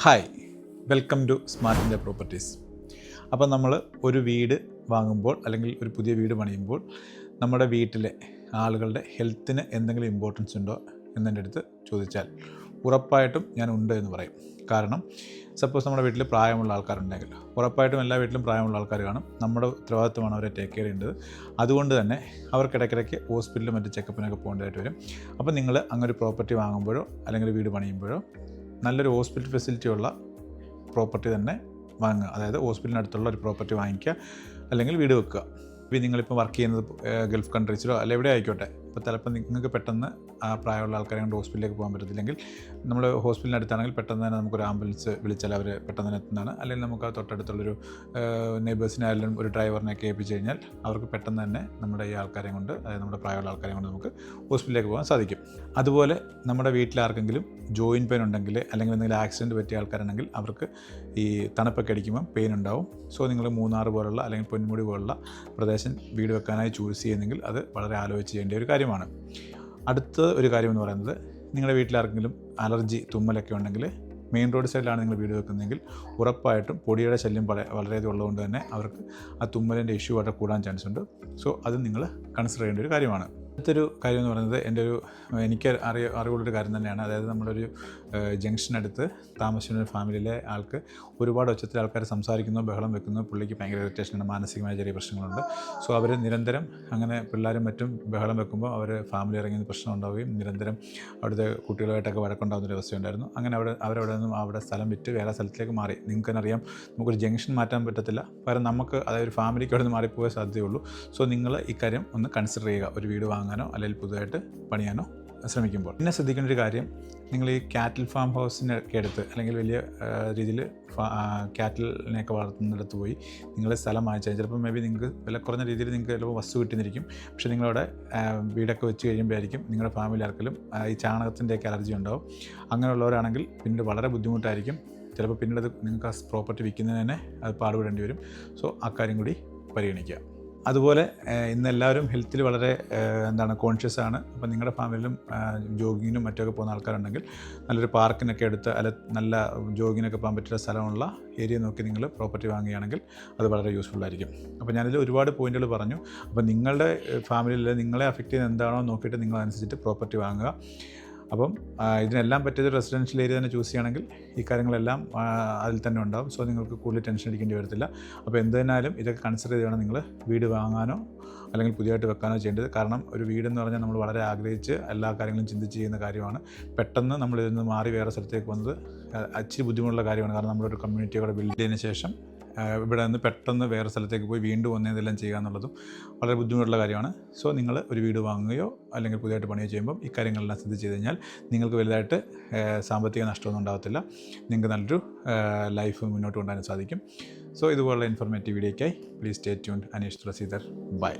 Hi, welcome to smart India properties. അപ്പോൾ നമ്മൾ ഒരു വീട് വാങ്ങുമ്പോൾ അല്ലെങ്കിൽ ഒരു പുതിയ വീട് പണിയുമ്പോൾ നമ്മുടെ വീട്ടിലെ ആളുകളുടെ ഹെൽത്തിന് എന്തെങ്കിലും ഇമ്പോർട്ടൻസ് ഉണ്ടോ എന്നെൻ്റെ അടുത്ത് ചോദിച്ചാൽ ഉറപ്പായിട്ടും ഞാൻ ഉണ്ട് എന്ന് പറയും. കാരണം സപ്പോസ് നമ്മുടെ വീട്ടിൽ പ്രായമുള്ള ആൾക്കാരുണ്ടെങ്കിൽ ഉറപ്പായിട്ടും എല്ലാ വീട്ടിലും പ്രായമുള്ള ആൾക്കാർ കാണും. നമ്മുടെ ഉത്തരവാദിത്വമാണ് അവരെ ടേക്ക് കെയർ ചെയ്യേണ്ടത്. അതുകൊണ്ട് തന്നെ അവർക്കിടയ്ക്കിടയ്ക്ക് ഹോസ്പിറ്റലിലും മറ്റ് ചെക്കപ്പിനൊക്കെ പോകേണ്ടതായിട്ട് വരും. അപ്പോൾ നിങ്ങൾ അങ്ങനെ ഒരു പ്രോപ്പർട്ടി വാങ്ങുമ്പോഴോ അല്ലെങ്കിൽ വീട് പണിയുമ്പോഴോ നല്ലൊരു ഹോസ്പിറ്റൽ ഫെസിലിറ്റി ഉള്ള പ്രോപ്പർട്ടി തന്നെ വാങ്ങുക. അതായത് ഹോസ്പിറ്റലിനടുത്തുള്ള ഒരു പ്രോപ്പർട്ടി വാങ്ങിക്കുക അല്ലെങ്കിൽ വീട് വെക്കുക. ഇപ്പോൾ നിങ്ങളിപ്പോൾ വർക്ക് ചെയ്യുന്നത് ഗൾഫ് കൺട്രീസിലോ അല്ല എവിടെ ആയിക്കോട്ടെ, ഇപ്പോൾ ചിലപ്പോൾ നിങ്ങൾക്ക് പെട്ടെന്ന് ആ പ്രായമുള്ള ആൾക്കാരെ കൊണ്ട് ഹോസ്പിറ്റലിലേക്ക് പോകാൻ പറ്റത്തില്ലെങ്കിൽ നമ്മൾ ഹോസ്പിറ്റലിനടുത്താണെങ്കിൽ പെട്ടെന്ന് തന്നെ നമുക്കൊരു ആംബുലൻസ് വിളിച്ചാൽ അവർ പെട്ടെന്ന് തന്നെ എത്തുന്നതാണ്. അല്ലെങ്കിൽ നമുക്ക് ആ തൊട്ടടുത്തുള്ളൊരു നെയ്ബേഴ്സിനായാലും ഒരു ഡ്രൈവറിനെയൊക്കെ ഏൽപ്പിച്ച് കഴിഞ്ഞാൽ അവർക്ക് പെട്ടെന്ന് തന്നെ നമ്മുടെ ഈ ആൾക്കാരെ കൊണ്ട്, അതായത് നമ്മുടെ പ്രായമുള്ള ആൾക്കാരെ കൊണ്ട് നമുക്ക് ഹോസ്പിറ്റലിലേക്ക് പോകാൻ സാധിക്കും. അതുപോലെ നമ്മുടെ വീട്ടിലാർക്കെങ്കിലും ജോയിൻറ്റ് പെയിൻ ഉണ്ടെങ്കിൽ അല്ലെങ്കിൽ എന്തെങ്കിലും ആക്സിഡൻറ്റ് പറ്റിയ ആൾക്കാരുണ്ടെങ്കിൽ അവർക്ക് ഈ തണുപ്പൊക്കെ അടിക്കുമ്പോൾ പെയിൻ ഉണ്ടാവും. സോ നിങ്ങൾ മൂന്നാർ പോലുള്ള അല്ലെങ്കിൽ പൊന്മുടി പോലുള്ള പ്രദേശം വീട് വെക്കാനായി ചൂസ് ചെയ്യുന്നെങ്കിൽ അത് വളരെ ആലോചിച്ച് ചെയ്യേണ്ട ഒരു കാര്യമാണ്. അടുത്ത ഒരു കാര്യം എന്ന് പറയുന്നത്, നിങ്ങളുടെ വീട്ടിലാർക്കെങ്കിലും അലർജി തുമ്മലൊക്കെ ഉണ്ടെങ്കിൽ മെയിൻ റോഡ് സൈഡിലാണ് നിങ്ങൾ വീട് വെക്കുന്നതെങ്കിൽ ഉറപ്പായിട്ടും പൊടിയുടെ ശല്യം വളരെയധികം ഉള്ളതുകൊണ്ട് തന്നെ അവർക്ക് ആ തുമ്മലിൻ്റെ ഇഷ്യൂ വളരെ കൂടാൻ ചാൻസ് ഉണ്ട്. സോ അത് നിങ്ങൾ കൺസിഡർ ചെയ്യേണ്ട ഒരു കാര്യമാണ്. അടുത്തൊരു കാര്യം എന്ന് പറയുന്നത് എനിക്ക് അറിവുള്ളൊരു കാര്യം തന്നെയാണ്. അതായത് നമ്മളൊരു ജംഗ്ഷനടുത്ത് താമസിക്കുന്ന ഒരു ഫാമിലിയിലെ ആൾക്ക് ഒരുപാട് ഒച്ചത്തിൽ ആൾക്കാർ സംസാരിക്കുന്നു, ബഹളം വെക്കുന്നു. പുള്ളിക്ക് ഭയങ്കര ഇറിറ്റേഷനാണ്, മാനസികമായ ചെറിയ പ്രശ്നങ്ങളുണ്ട്. സോ അവർ നിരന്തരം അങ്ങനെ പിള്ളേരും മറ്റും ബഹളം വെക്കുമ്പോൾ അവർ ഫാമിലി ഇറങ്ങി പ്രശ്നം ഉണ്ടാവുകയും നിരന്തരം അവിടുത്തെ കുട്ടികളുമായിട്ടൊക്കെ വഴക്കുണ്ടാകുന്ന ഒരു അവസ്ഥയുണ്ടായിരുന്നു. അങ്ങനെ അവരവിടെ നിന്നും അവിടെ സ്ഥലം വിറ്റ് വേറെ സ്ഥലത്തേക്ക് മാറി. നിങ്ങൾക്ക് തന്നെ അറിയാം, നമുക്കൊരു ജംഗ്ഷൻ മാറ്റാൻ പറ്റത്തില്ല. പകരം നമുക്ക്, അതായത് ഒരു ഫാമിലിക്ക് അവിടെ നിന്ന് മാറിപ്പോകാൻ സാധ്യതയുള്ളൂ. സോ നിങ്ങൾ ഇക്കാര്യം ഒന്ന് കൺസിഡർ ചെയ്യുക, ഒരു വീട് വാങ്ങാനോ അല്ലെങ്കിൽ പുതുതായിട്ട് പണിയാനോ ശ്രമിക്കുമ്പോൾ. പിന്നെ ശ്രദ്ധിക്കേണ്ട ഒരു കാര്യം, നിങ്ങൾ ഈ കാറ്റിൽ ഫാം ഹൗസിനൊക്കെ എടുത്ത് അല്ലെങ്കിൽ വലിയ രീതിയിൽ കാറ്റിലിനെയൊക്കെ വളർത്തുന്നിടത്ത് പോയി നിങ്ങൾ സ്ഥലം വാങ്ങിച്ചാൽ ചിലപ്പോൾ മേ ബി നിങ്ങൾക്ക് വില കുറഞ്ഞ രീതിയിൽ നിങ്ങൾക്ക് ചിലപ്പോൾ വസ്തു കിട്ടുന്നിരിക്കും. പക്ഷേ നിങ്ങളവിടെ വീടൊക്കെ വെച്ച് കഴിയുമ്പോഴായിരിക്കും നിങ്ങളുടെ ഫാമിലി ആർക്കെങ്കിലും ഈ ചാണകത്തിൻ്റെയൊക്കെ അലർജി ഉണ്ടാവും. അങ്ങനെയുള്ളവരാണെങ്കിൽ പിന്നീട് വളരെ ബുദ്ധിമുട്ടായിരിക്കും. ചിലപ്പോൾ പിന്നീട് അത് നിങ്ങൾക്ക് ആ പ്രോപ്പർട്ടി വിൽക്കുന്നതിന് തന്നെ അത് പാടുപെടേണ്ടി വരും. സോ ആ കാര്യം കൂടി പരിഗണിക്കുക. അതുപോലെ ഇന്ന് എല്ലാവരും ഹെൽത്തിൽ വളരെ കോൺഷ്യസ് ആണ്. അപ്പോൾ നിങ്ങളുടെ ഫാമിലിയിലും ജോഗിങ്ങിനും മറ്റൊക്കെ പോകുന്ന ആൾക്കാരുണ്ടെങ്കിൽ നല്ലൊരു പാർക്കിനൊക്കെ എടുത്ത് നല്ല ജോഗിങ്ങിനൊക്കെ പോകാൻ പറ്റിയ സ്ഥലമുള്ള ഏരിയ നോക്കി നിങ്ങൾ പ്രോപ്പർട്ടി വാങ്ങുകയാണെങ്കിൽ അത് വളരെ യൂസ്ഫുൾ ആയിരിക്കും. അപ്പോൾ ഞാനിതിൽ ഒരുപാട് പോയിന്റുകൾ പറഞ്ഞു. അപ്പോൾ നിങ്ങളുടെ ഫാമിലിയിൽ നിങ്ങളെ അഫക്റ്റ് ചെയ്യുന്ന എന്താണോ നോക്കിയിട്ട് നിങ്ങൾ അനുസരിച്ചിട്ട് പ്രോപ്പർട്ടി വാങ്ങുക. അപ്പം ഇതിനെല്ലാം പറ്റിയൊരു റെസിഡൻഷ്യൽ ഏരിയ തന്നെ ചൂസ് ചെയ്യുകയാണെങ്കിൽ ഈ കാര്യങ്ങളെല്ലാം അതിൽ തന്നെ ഉണ്ടാകും. സോ നിങ്ങൾക്ക് കൂടുതൽ ടെൻഷൻ അടിക്കേണ്ടി വരത്തില്ല. അപ്പോൾ എന്തിനാലും ഇതൊക്കെ കൺസിഡർ ചെയ്താണ് നിങ്ങൾ വീട് വാങ്ങാനോ അല്ലെങ്കിൽ പുതിയതായിട്ട് വെക്കാനോ ചെയ്യേണ്ടത്. കാരണം ഒരു വീടെന്ന് പറഞ്ഞാൽ നമ്മൾ വളരെ ആഗ്രഹിച്ച് എല്ലാ കാര്യങ്ങളും ചിന്തിച്ച് ചെയ്യുന്ന കാര്യമാണ്. പെട്ടെന്ന് നമ്മൾ ഇതിൽ നിന്ന് മാറി വേറെ സ്ഥലത്തേക്ക് വന്നത് ഇച്ചിരി ബുദ്ധിമുട്ടുള്ള കാര്യമാണ്. കാരണം നമ്മളൊരു കമ്മ്യൂണിറ്റിയോടെ ബിൽഡ് ചെയ്തതിന് ശേഷം ഇവിടെ നിന്ന് പെട്ടെന്ന് വേറെ സ്ഥലത്തേക്ക് പോയി വീണ്ടും ഒന്നേതെല്ലാം ചെയ്യുക എന്നുള്ളതും വളരെ ബുദ്ധിമുട്ടുള്ള കാര്യമാണ്. സോ നിങ്ങൾ ഒരു വീട് വാങ്ങുകയോ അല്ലെങ്കിൽ പുതിയതായിട്ട് പണിയോ ചെയ്യുമ്പം ഇക്കാര്യങ്ങളെല്ലാം ശ്രദ്ധിച്ച് ചെയ്ത് കഴിഞ്ഞാൽ നിങ്ങൾക്ക് വലുതായിട്ട് സാമ്പത്തിക നഷ്ടമൊന്നും ഉണ്ടാകത്തില്ല. നിങ്ങൾക്ക് നല്ലൊരു ലൈഫ് മുന്നോട്ട് കൊണ്ടുപോകാൻ സാധിക്കും. സോ ഇതുപോലുള്ള ഇൻഫോർമേറ്റീവ് വീഡിയോയ്ക്കായി please stay tuned. Aneesh Thulaseedhar. By.